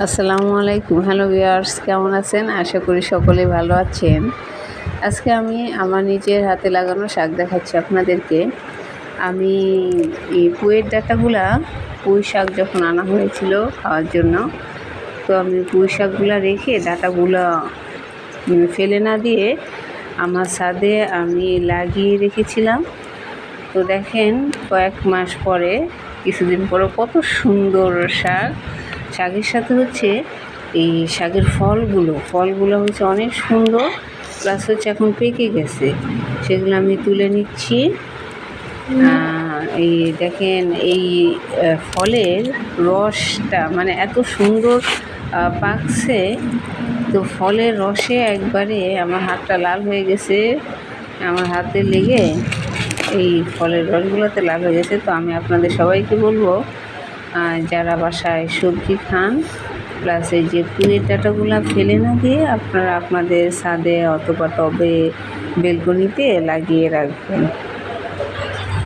আসসালামু আলাইকুম। Hello viewers, কেমন আছেন? আশা করি সকলেই ভালো আছেন। আজকে আমি আমার নিজের হাতে লাগানো শাক দেখাচ্ছি আপনাদেরকে। আমি এই পুঁইয়ের ডাঁটাগুলা, পুঁই শাক যখন আনা হয়েছিল খাওয়ার জন্য, তো আমি পুঁই শাকগুলা রেখে ডাঁটাগুলা ফেলে না দিয়ে আমার ছাদে আমি লাগিয়ে রেখেছিলাম। তো দেখেন, কয়েক মাস পরে, কিছুদিন পরে কত সুন্দর শাক। শাকের সাথে হচ্ছে এই শাকের ফলগুলো হচ্ছে অনেক সুন্দর, প্লাস হচ্ছে এখন পেকে গেছে, সেগুলো আমি তুলে নিচ্ছি। এই দেখেন, এই ফলের রসটা মানে এত সুন্দর পাকছে, তো ফলের রসে একবারে আমার হাতটা লাল হয়ে গেছে, আমার হাতে লেগে এই ফলের রসগুলোতে লাল হয়ে গেছে। তো আমি আপনাদের সবাইকে বলবো, যারা বাসায় সবজি খান, প্লাস এই যে পুঁইয়ের ডাঁটাগুলো ফেলে না দিয়ে আপনারা আপনাদের ছাদে অথবা টবে, বেলকনিতে লাগিয়ে রাখবেন।